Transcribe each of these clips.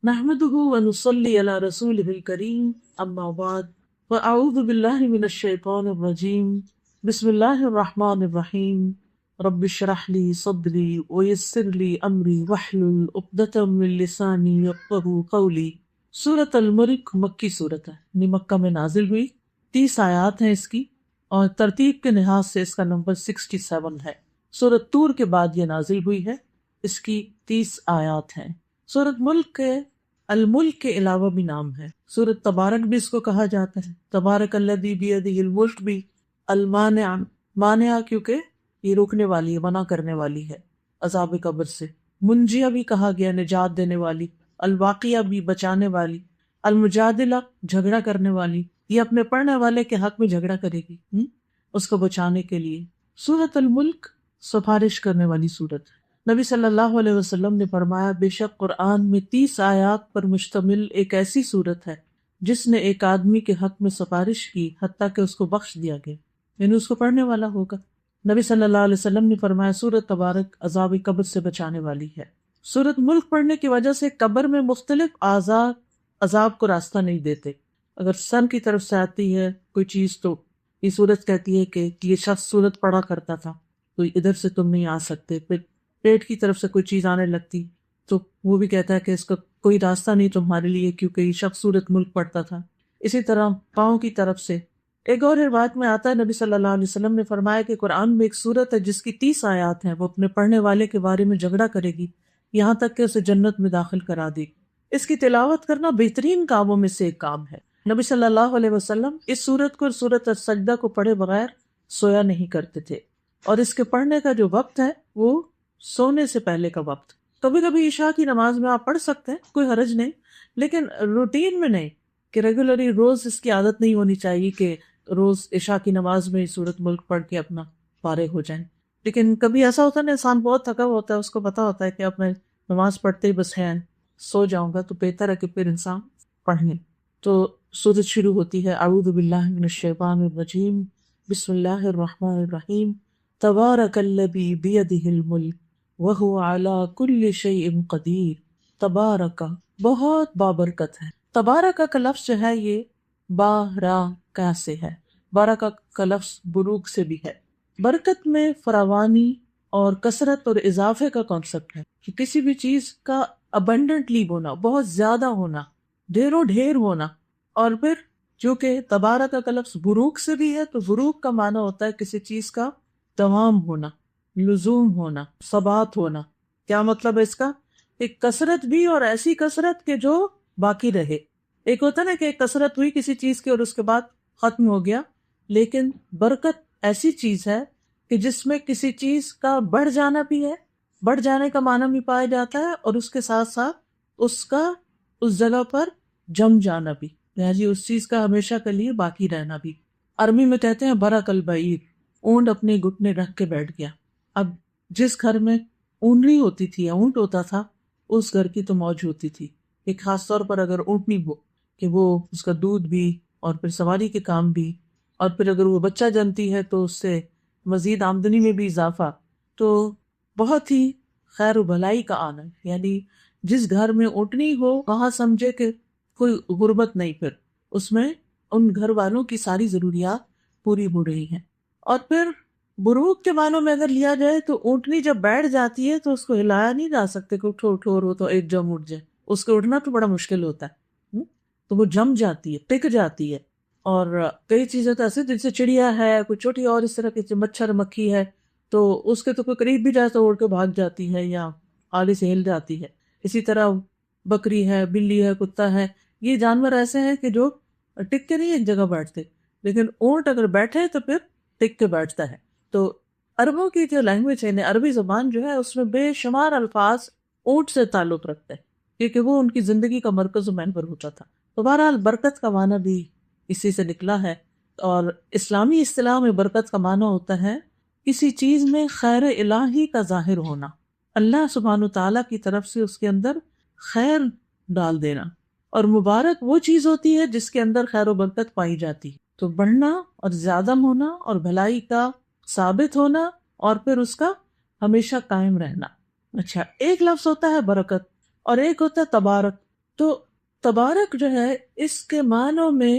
نحمده ونصلي على رسوله الكريم اما بعد فاعوذ بالله من الشيطان الرجيم بسم الله الرحمن الرحيم رب اشرح لي صدري ويسر لي امري واحلل عقدة من لساني يفقهوا قولي۔ سورۃ الملک مکی صورت ہے، یعنی مکہ میں نازل ہوئی، 30 آیات ہیں اس کی، اور ترتیب کے لحاظ سے اس کا نمبر 67 ہے۔ سورۃ طور کے بعد یہ نازل ہوئی ہے، اس کی 30 آیات ہیں۔ سورۃ ملک کے الملک کے علاوہ بھی نام ہے، سورۃ تبارک بھی اس کو کہا جاتا ہے، تبارک الذی بیدہ الملک بھی، المانع مانع کیونکہ یہ روکنے والی ہے، منع کرنے والی ہے عذاب قبر سے، منجیہ بھی کہا گیا نجات دینے والی، الواقیہ بھی بچانے والی، المجادلہ جھگڑا کرنے والی، یہ اپنے پڑھنے والے کے حق میں جھگڑا کرے گی اس کو بچانے کے لیے۔ سورۃ الملک سفارش کرنے والی سورت ہے۔ نبی صلی اللہ علیہ وسلم نے فرمایا، بے شک قرآن میں 30 آیات پر مشتمل ایک ایسی صورت ہے جس نے ایک آدمی کے حق میں سفارش کی حتیٰ کہ اس کو بخش دیا گیا، یعنی اس کو پڑھنے والا ہوگا۔ نبی صلی اللہ علیہ وسلم نے فرمایا، سورۃ تبارک عذاب قبر سے بچانے والی ہے۔ سورۃ ملک پڑھنے کی وجہ سے قبر میں مختلف عذاب کو راستہ نہیں دیتے۔ اگر سن کی طرف سے آتی ہے کوئی چیز تو یہ سورت کہتی ہے کہ یہ شخص سورت پڑھا کرتا تھا تو ادھر سے تم نہیں آ سکتے۔ پھر پیٹ کی طرف سے کوئی چیز آنے لگتی تو وہ بھی کہتا ہے کہ اس کا کوئی راستہ نہیں تمہارے لیے کیونکہ یہ شخص سورت ملک پڑھتا تھا۔ اسی طرح پاؤں کی طرف سے ایک اور روایت میں آتا ہے، نبی صلی اللہ علیہ وسلم نے فرمایا کہ قرآن میں ایک سورت ہے جس کی 30 آیات ہیں، وہ اپنے پڑھنے والے کے بارے میں جھگڑا کرے گی یہاں تک کہ اسے جنت میں داخل کرا دے گی۔ اس کی تلاوت کرنا بہترین کاموں میں سے ایک کام ہے۔ نبی صلی اللہ علیہ وسلم اس سورت کو اور سورت السجدہ کو پڑھے بغیر سویا نہیں کرتے تھے، اور اس کے پڑھنے کا جو وقت ہے وہ سونے سے پہلے کا وقت۔ کبھی کبھی عشاء کی نماز میں آپ پڑھ سکتے ہیں، کوئی حرج نہیں، لیکن روٹین میں نہیں، کہ ریگولرلی روز اس کی عادت نہیں ہونی چاہیے کہ روز عشاء کی نماز میں سورت ملک پڑھ کے اپنا فارغ ہو جائیں۔ لیکن کبھی ایسا ہوتا ہے نا، انسان بہت تھکا ہوتا ہے، اس کو پتا ہوتا ہے کہ اب میں نماز پڑھتے ہی بس ہے سو جاؤں گا، تو بہتر ہے کہ پھر انسان پڑھ لیں۔ تو سورت شروع ہوتی ہے، اعوذ باللہ من الشیطان الرجیم، بسم اللہ الرحمن الرحیم، تبارک الذی بیدہ الملک وہو علی کل شیء قدیر۔ تبارک بہت بابرکت ہے۔ تبارک کا لفظ جو ہے یہ بارکہ سے ہے، بارکہ کا لفظ بروک سے بھی ہے۔ برکت میں فراوانی اور کثرت اور اضافے کا کانسیپٹ ہے، کہ کسی بھی چیز کا ابنڈنٹلی ہونا، بہت زیادہ ہونا، ڈھیروں ڈھیر ہونا۔ اور پھر جو کہ تبارک کا لفظ بروک سے بھی ہے، تو بروک کا معنی ہوتا ہے کسی چیز کا دوام ہونا، لزوم ہونا، ثبات ہونا۔ کیا مطلب ہے اس کا؟ ایک کثرت بھی، اور ایسی کثرت کہ جو باقی رہے۔ ایک ہوتا نا کہ ایک کثرت ہوئی کسی چیز کی اور اس کے بعد ختم ہو گیا، لیکن برکت ایسی چیز ہے کہ جس میں کسی چیز کا بڑھ جانا بھی ہے، بڑھ جانے کا معنی بھی پایا جاتا ہے، اور اس کے ساتھ ساتھ اس کا اس جگہ پر جم جانا بھی، یعنی اس چیز کا ہمیشہ کے لیے باقی رہنا بھی۔ عربی میں کہتے ہیں برک البعیر، اونٹ اپنے گھٹنے رکھ کے بیٹھ گیا۔ اب جس گھر میں اونٹنی ہوتی تھی یا اونٹ ہوتا تھا، اس گھر کی تو موج ہوتی تھی۔ ایک خاص طور پر اگر اونٹنی ہو کہ وہ اس کا دودھ بھی اور پھر سواری کے کام بھی، اور پھر اگر وہ بچہ جنتی ہے تو اس سے مزید آمدنی میں بھی اضافہ، تو بہت ہی خیر و بھلائی کا آنا ہے۔ یعنی جس گھر میں اونٹنی ہو وہاں سمجھے کہ کوئی غربت نہیں، پھر اس میں ان گھر والوں کی ساری ضروریات پوری ہو رہی ہیں۔ اور پھر بروک کے معنوں میں اگر لیا جائے تو اونٹنی جب بیٹھ جاتی ہے تو اس کو ہلایا نہیں جا سکتے کہ اٹھو اٹھو رو تو ایک جم اٹھ جائے، اس کو اٹھنا تو بڑا مشکل ہوتا ہے، تو وہ جم جاتی ہے، ٹک جاتی ہے۔ اور کئی چیزیں تو ایسے جیسے چڑیا ہے، کوئی چھوٹی اور اس طرح کی مچھر مکھی ہے، تو اس کے تو کوئی قریب بھی جائے تو اڑ کے بھاگ جاتی ہے یا آلے سے ہل جاتی ہے۔ اسی طرح بکری ہے، بلی ہے، کتا ہے، یہ جانور ایسے ہیں کہ جو ٹک کے نہیں ایک جگہ بیٹھتے، لیکن اونٹ اگر بیٹھے تو پھر ٹک کے بیٹھتا ہے۔ تو عربوں کی جو لینگویج ہے، عربی زبان جو ہے، اس میں بے شمار الفاظ اونٹ سے تعلق رکھتے ہیں، کیونکہ وہ ان کی زندگی کا مرکز و محور ہوتا تھا۔ تو بہرحال برکت کا معنی بھی اسی سے نکلا ہے، اور اسلامی اصطلاح میں برکت کا معنی ہوتا ہے کسی چیز میں خیر الہی کا ظاہر ہونا، اللہ سبحانہ تعالیٰ کی طرف سے اس کے اندر خیر ڈال دینا۔ اور مبارک وہ چیز ہوتی ہے جس کے اندر خیر و برکت پائی جاتی ہے۔ تو بڑھنا اور زیادہ ہونا اور بھلائی کا ثابت ہونا، اور پھر اس کا ہمیشہ قائم رہنا۔ اچھا، ایک لفظ ہوتا ہے برکت اور ایک ہوتا ہے تبارک۔ تو تبارک جو ہے اس کے معنوں میں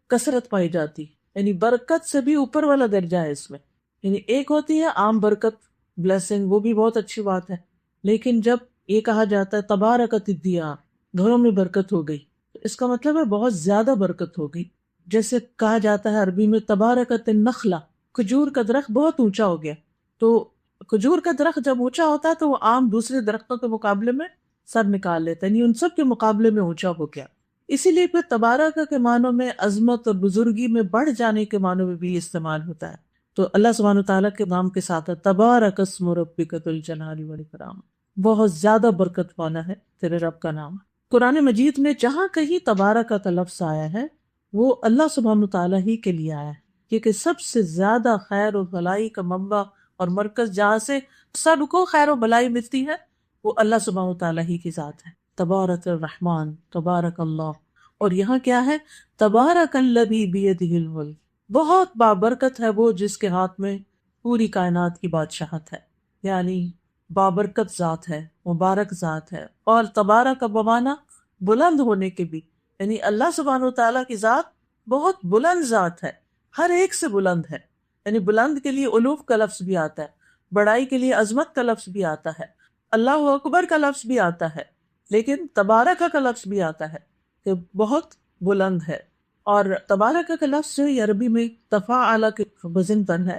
کثرت پائی جاتی، یعنی برکت سے بھی اوپر والا درجہ ہے اس میں. یعنی ایک ہوتی ہے عام برکت، بلیسنگ، وہ بھی بہت اچھی بات ہے، لیکن جب یہ کہا جاتا ہے تبارکت الدیار، گھروں میں برکت ہو گئی، تو اس کا مطلب ہے بہت زیادہ برکت ہو گئی. جیسے کہا جاتا ہے عربی میں تبارکت النخلہ، کھجور کا درخت بہت اونچا ہو گیا. تو کھجور کا درخت جب اونچا ہوتا ہے تو وہ عام دوسرے درختوں کے مقابلے میں سر نکال لیتا ہے، یعنی ان سب کے مقابلے میں اونچا ہو گیا. اسی لیے پھر تبارک کے معنوں میں عظمت اور بزرگی میں بڑھ جانے کے معنوں میں بھی استعمال ہوتا ہے. تو اللہ سبحانہ وتعالیٰ کے نام کے ساتھ ہے تبارک اسم ربک ذو الجلال والاکرام، بہت زیادہ برکت والا ہے تیرے رب کا نام. قرآن مجید میں جہاں کہیں تبارک کا لفظ آیا ہے وہ اللہ سبحانہ وتعالیٰ ہی کے لیے آیا ہے، کیونکہ سب سے زیادہ خیر و بھلائی کا منبع اور مرکز جہاں سے سب کو خیر و بھلائی ملتی ہے وہ اللہ سبحانہ وتعالیٰ ہی کی ذات ہے. تبارک الرحمن، تبارک اللہ. اور یہاں کیا ہے؟ تبارک الذی بیدہ الملک، بہت بابرکت ہے وہ جس کے ہاتھ میں پوری کائنات کی بادشاہت ہے، یعنی بابرکت ذات ہے، مبارک ذات ہے. اور تبارک بمانا بلند ہونے کے بھی، یعنی اللہ سبحانہ وتعالیٰ کی ذات بہت بلند ذات ہے، ہر ایک سے بلند ہے. یعنی بلند کے لیے علوف کا لفظ بھی آتا ہے، بڑائی کے لیے عظمت کا لفظ بھی آتا ہے، اللہ اکبر کا لفظ بھی آتا ہے، لیکن تبارک کا لفظ بھی آتا ہے کہ بہت بلند ہے. اور تبارک کا لفظ جو ہے عربی میں تفاعل کے وزن پر ہے،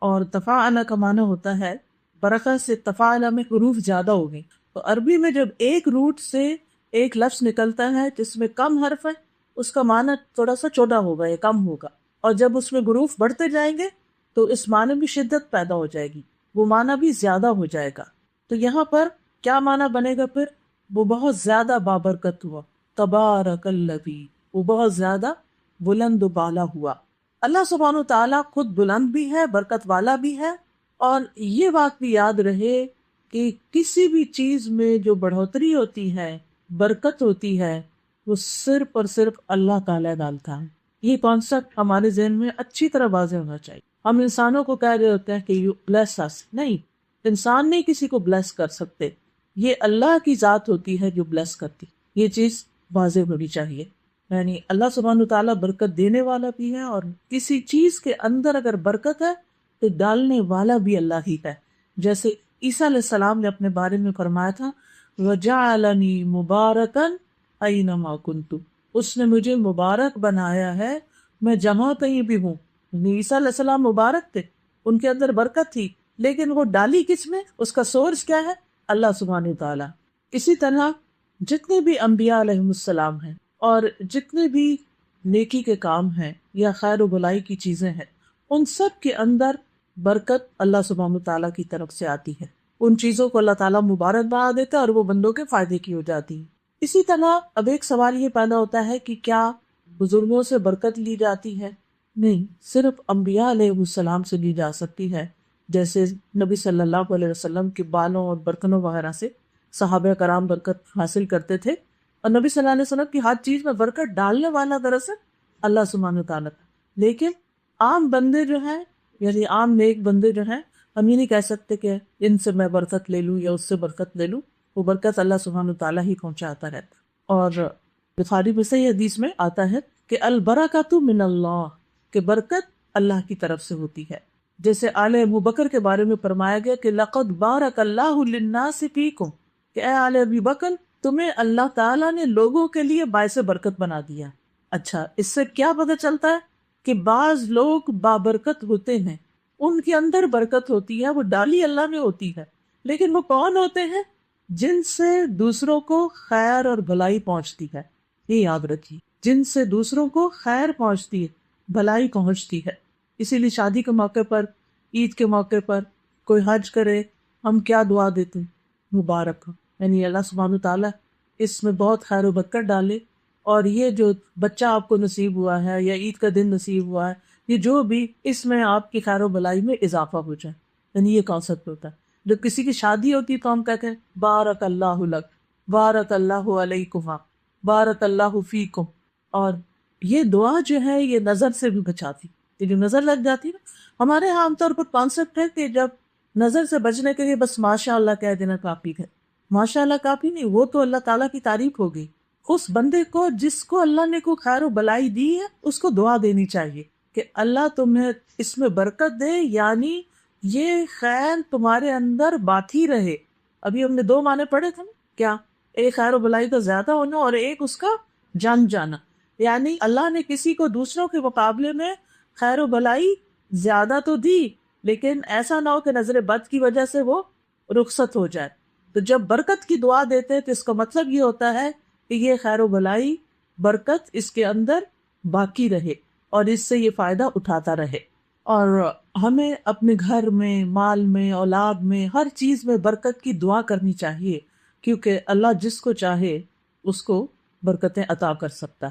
اور تفاعل کا معنی ہوتا ہے برکت سے تفاعل میں حروف زیادہ ہو گئی. تو عربی میں جب ایک روٹ سے ایک لفظ نکلتا ہے جس میں کم حرف ہے اس کا معنی تھوڑا سا چھوٹا ہوگا یا کم ہوگا، اور جب اس میں حروف بڑھتے جائیں گے تو اس معنی میں شدت پیدا ہو جائے گی، وہ معنی بھی زیادہ ہو جائے گا. تو یہاں پر کیا معنی بنے گا؟ پھر وہ بہت زیادہ بابرکت ہوا، تبارک الذی، وہ بہت زیادہ بلند و بالا ہوا. اللہ سبحانہ تعالیٰ خود بلند بھی ہے، برکت والا بھی ہے. اور یہ بات بھی یاد رہے کہ کسی بھی چیز میں جو بڑھوتری ہوتی ہے، برکت ہوتی ہے، وہ صرف اور صرف اللہ تعالیٰ ڈالتا ہے. یہ کانسیپٹ ہمارے ذہن میں اچھی طرح واضح ہونا چاہیے. ہم انسانوں کو کہہ رہے ہوتے ہیں کہ یو بلیس اس، نہیں، انسان نہیں کسی کو بلیس کر سکتے، یہ اللہ کی ذات ہوتی ہے جو بلیس کرتی. یہ چیز واضح ہونی چاہیے. یعنی اللہ سبحانہ تعالیٰ برکت دینے والا بھی ہے، اور کسی چیز کے اندر اگر برکت ہے تو ڈالنے والا بھی اللہ ہی ہے. جیسے عیسیٰ علیہ السلام نے اپنے بارے میں فرمایا تھا وَجَعَلَنِي مُبَارَكًا أَيْنَمَا كُنتُ، اس نے مجھے مبارک بنایا ہے میں جہاں کہیں بھی ہوں. عیسیٰ علیہ السلام مبارک تھے، ان کے اندر برکت تھی، لیکن وہ ڈالی کس میں؟ اس کا سورس کیا ہے؟ اللہ سبحانہ تعالیٰ. اسی طرح جتنے بھی انبیاء علیہ السلام ہیں اور جتنے بھی نیکی کے کام ہیں یا خیر و بلائی کی چیزیں ہیں، ان سب کے اندر برکت اللہ سبحانہ تعالیٰ کی طرف سے آتی ہے. ان چیزوں کو اللہ تعالیٰ مبارک بنا دیتا ہے اور وہ بندوں کے فائدے کی ہو جاتی ہے. اسی طرح اب ایک سوال یہ پیدا ہوتا ہے کہ کیا بزرگوں سے برکت لی جاتی ہے؟ نہیں، صرف انبیاء علیہ السلام سے لی جا سکتی ہے. جیسے نبی صلی اللہ علیہ وسلم کے بالوں اور برتنوں وغیرہ سے صحابہ کرام برکت حاصل کرتے تھے، اور نبی صلی اللہ علیہ وسلم کی ہر چیز میں برکت ڈالنے والا دراصل اللہ سبحانہ تعالیٰ تھا. لیکن عام بندے جو ہیں، یعنی عام نیک بندے جو ہیں، ہم یہ نہیں کہہ سکتے کہ ان سے میں برکت لے لوں یا اس سے برکت لے لوں. وہ برکت اللہ سبحانہ تعالیٰ ہی پہنچاتا رہتا. اور بخاری میں صحیح حدیث میں آتا ہے کہ البرکۃ من اللہ، کہ برکت اللہ کی طرف سے ہوتی ہے. جیسے آل ابو بکر کے بارے میں فرمایا گیا کہ لقد بارک اللہ للناس فیکم، کہ اے آل ابو بکر تمہیں اللہ تعالیٰ نے لوگوں کے لیے باعث برکت بنا دیا. اچھا، اس سے کیا پتہ چلتا ہے؟ کہ بعض لوگ بابرکت ہوتے ہیں، ان کے اندر برکت ہوتی ہے، وہ ڈالی اللہ میں ہوتی ہے، لیکن وہ کون ہوتے ہیں؟ جن سے دوسروں کو خیر اور بھلائی پہنچتی ہے. یہ یاد رکھیے، جن سے دوسروں کو خیر پہنچتی ہے، بھلائی پہنچتی ہے. اسی لیے شادی کے موقع پر، عید کے موقع پر کوئی حج کرے، ہم کیا دعا دیتے ہیں؟ مبارک ہو، یعنی اللہ سبحانہ تعالیٰ اس میں بہت خیر و برکت ڈالے، اور یہ جو بچہ آپ کو نصیب ہوا ہے یا عید کا دن نصیب ہوا ہے، یہ جو بھی اس میں آپ کی خیر و بلائی میں اضافہ ہو جائے. یعنی یہ کانسیپٹ ہوتا ہے. جب کسی کی شادی ہوتی ہے تو ہم کہتے ہیں بارک اللہ لک، بارک اللہ علیکما، بارک اللہ فیکم. اور یہ دعا جو ہے یہ نظر سے بھی بچاتی. یہ جو نظر لگ جاتی ہے، ہمارے ہاں عام طور پر کانسیپٹ ہے کہ جب نظر سے بچنے کے لیے بس ماشاء اللہ کہہ دینا کافی ہے. ماشاء اللہ کافی نہیں، وہ تو اللہ تعالیٰ کی تعریف ہو گئی. اس بندے کو جس کو اللہ نے کوئی خیر و بلائی دی ہے اس کو دعا دینی چاہیے کہ اللہ تمہیں اس میں برکت دے، یعنی یہ خیر تمہارے اندر باقی رہے۔ ابھی ہم نے دو معنی پڑھے تھے نا، کیا؟ ایک خیر و بلائی کا زیادہ ہونا اور ایک اس کا جان جانا، یعنی اللہ نے کسی کو دوسروں کے مقابلے میں خیر و بلائی زیادہ تو دی، لیکن ایسا نہ ہو کہ نظر بد کی وجہ سے وہ رخصت ہو جائے۔ تو جب برکت کی دعا دیتے ہیں تو اس کا مطلب یہ ہوتا ہے کہ یہ خیر و بلائی برکت اس کے اندر باقی رہے اور اس سے یہ فائدہ اٹھاتا رہے۔ اور ہمیں اپنے گھر میں، مال میں، اولاد میں، ہر چیز میں برکت کی دعا کرنی چاہیے، کیونکہ اللہ جس کو چاہے اس کو برکتیں عطا کر سکتا۔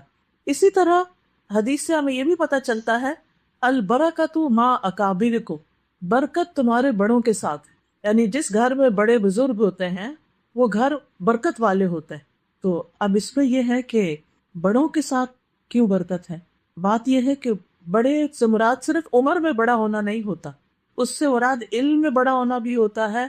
اسی طرح حدیث سے ہمیں یہ بھی پتہ چلتا ہے البرکۃ مع اکابرکم، برکت تمہارے بڑوں کے ساتھ ہے، یعنی جس گھر میں بڑے بزرگ ہوتے ہیں وہ گھر برکت والے ہوتے ہیں۔ تو اب اس میں یہ ہے کہ بڑوں کے ساتھ کیوں برکت ہے؟ بات یہ ہے کہ بڑے سے مراد صرف عمر میں بڑا ہونا نہیں ہوتا، اس سے مراد علم میں بڑا ہونا بھی ہوتا ہے،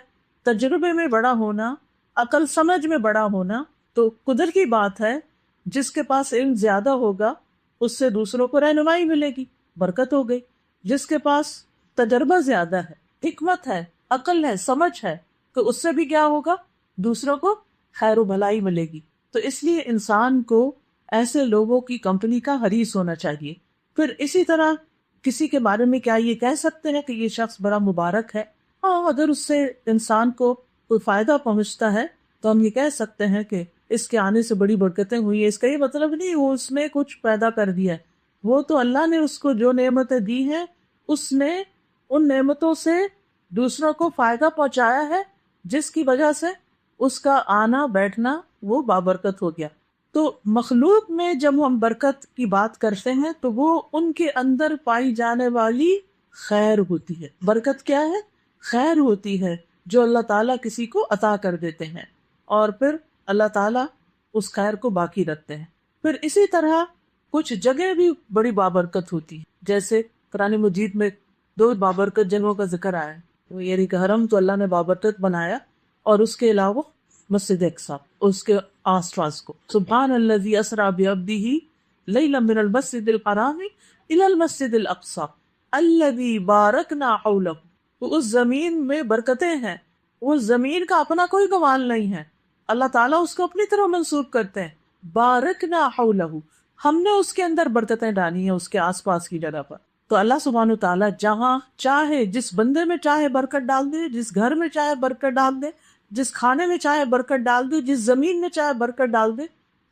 تجربے میں بڑا ہونا، عقل سمجھ میں بڑا ہونا۔ تو قدر کی بات ہے، جس کے پاس علم زیادہ ہوگا اس سے دوسروں کو رہنمائی ملے گی، برکت ہو گئی۔ جس کے پاس تجربہ زیادہ ہے، حکمت ہے، عقل ہے، سمجھ ہے، تو اس سے بھی کیا ہوگا؟ دوسروں کو خیر و بھلائی ملے گی۔ تو اس لیے انسان کو ایسے لوگوں کی کمپنی کا حریص ہونا چاہیے۔ پھر اسی طرح کسی کے بارے میں کیا یہ کہہ سکتے ہیں کہ یہ شخص بڑا مبارک ہے؟ ہاں، اگر اس سے انسان کو کوئی فائدہ پہنچتا ہے تو ہم یہ کہہ سکتے ہیں کہ اس کے آنے سے بڑی برکتیں ہوئی ہیں۔ اس کا یہ مطلب نہیں وہ اس نے کچھ پیدا کر دیا ہے، وہ تو اللہ نے اس کو جو نعمتیں دی ہیں اس نے ان نعمتوں سے دوسروں کو فائدہ پہنچایا ہے، جس کی وجہ سے اس کا آنا بیٹھنا وہ بابرکت ہو گیا۔ تو مخلوق میں جب ہم برکت کی بات کرتے ہیں تو وہ ان کے اندر پائی جانے والی خیر ہوتی ہے۔ برکت کیا ہے؟ خیر ہوتی ہے جو اللہ تعالیٰ کسی کو عطا کر دیتے ہیں، اور پھر اللہ تعالیٰ اس خیر کو باقی رکھتے ہیں۔ پھر اسی طرح کچھ جگہ بھی بڑی بابرکت ہوتی ہے، جیسے قرآن مجید میں دو بابرکت جگہوں کا ذکر آیا ہے، وہ یعنی کہ حرم تو اللہ نے بابرکت بنایا، اور اس کے علاوہ مسجد اقصی، اس کے آس پاس کو، سبحان الذی اسریٰ بعبدہ لیلا من المسجد الحرام الی المسجد الاقصی الذی بارکنا حولہ۔ تو اس زمین میں برکتیں ہیں، اس زمین کا اپنا کوئی کمال نہیں ہے، اللہ تعالیٰ اس کو اپنی طرح منسوب کرتے ہیں۔ بارکنا حولہ، ہم نے اس کے اندر برکتیں ڈالی ہیں، اس کے آس پاس کی جگہ پر۔ تو اللہ سبحانہ وتعالیٰ جہاں چاہے، جس بندے میں چاہے برکت ڈال دے، جس گھر میں چاہے برکت ڈال دے، جس کھانے میں چاہے برکت ڈال دے، جس زمین میں چاہے برکت ڈال دے۔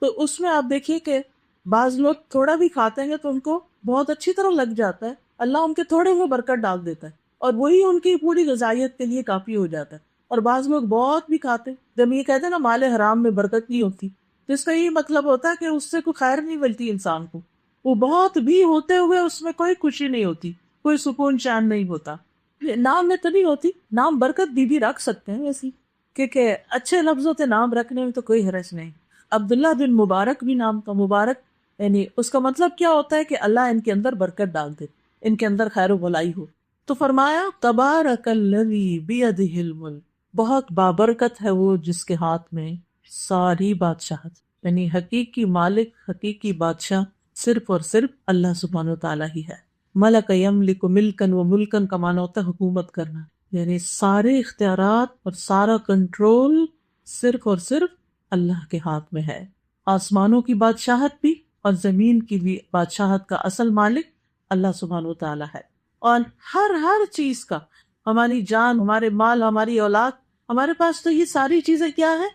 تو اس میں آپ دیکھیے کہ بعض لوگ تھوڑا بھی کھاتے ہیں تو ان کو بہت اچھی طرح لگ جاتا ہے، اللہ ان کے تھوڑے میں برکت ڈال دیتا ہے اور وہی ان کی پوری غذائیت کے لیے کافی ہو جاتا ہے۔ اور بعض لوگ بہت بھی کھاتے ہیں، جب یہ کہتے ہیں نا مال حرام میں برکت نہیں ہوتی، تو اس کا یہ مطلب ہوتا ہے کہ اس سے کوئی خیر نہیں ملتی انسان کو، وہ بہت بھی ہوتے ہوئے اس میں کوئی خوشی نہیں ہوتی، کوئی سکون چین نہیں ہوتا۔ نام میں تو نہیں ہوتی، نام برکت بھی رکھ سکتے ہیں ویسی، کیونکہ اچھے لفظوں سے نام رکھنے میں تو کوئی حرج نہیں۔ عبداللہ بن مبارک بھی نام کا، مبارک یعنی اس کا مطلب کیا ہوتا ہے کہ اللہ ان کے اندر برکت ڈال دے، ان کے اندر خیر و بھلائی ہو۔ تو فرمایا تبارک الذی بیدہ الملک، بہت بابرکت ہے وہ جس کے ہاتھ میں ساری بادشاہت، یعنی حقیقی مالک، حقیقی بادشاہ صرف اور صرف اللہ سبحانہ و تعالیٰ ہی ہے۔ ملک یملک ملکن، و ملکن کا معنی ہوتا ہے حکومت کرنا، یعنی سارے اختیارات اور سارا کنٹرول صرف اور صرف اللہ کے ہاتھ میں ہے۔ آسمانوں کی بادشاہت بھی اور زمین کی بھی بادشاہت کا اصل مالک اللہ سبحانہ و تعالیٰ ہے۔ اور ہر چیز کا، ہماری جان، ہمارے مال، ہماری اولاد، ہمارے پاس تو یہ ساری چیزیں کیا ہے؟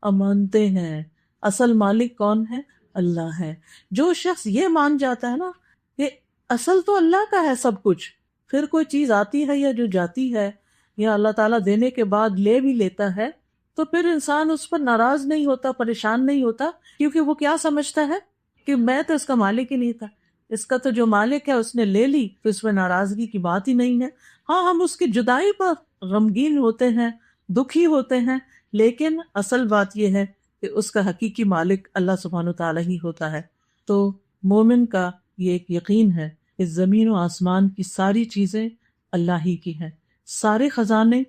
امانتیں ہیں۔ اصل مالک کون ہے؟ اللہ ہے۔ جو شخص یہ مان جاتا ہے نا کہ اصل تو اللہ کا ہے سب کچھ، پھر کوئی چیز آتی ہے یا جو جاتی ہے یا اللہ تعالیٰ دینے کے بعد لے بھی لیتا ہے، تو پھر انسان اس پر ناراض نہیں ہوتا، پریشان نہیں ہوتا، کیونکہ وہ کیا سمجھتا ہے کہ میں تو اس کا مالک ہی نہیں تھا، اس کا تو جو مالک ہے اس نے لے لی، تو اس میں ناراضگی کی بات ہی نہیں ہے۔ ہاں، ہم اس کی جدائی پر غمگین ہوتے ہیں، دکھی ہوتے ہیں، لیکن اصل بات یہ ہے کہ اس کا حقیقی مالک اللہ سبحانہ تعالیٰ ہی ہوتا ہے۔ تو مومن کا یہ ایک یقین ہے، اس زمین و آسمان کی ساری چیزیں اللہ ہی کی ہیں، سارے خزانے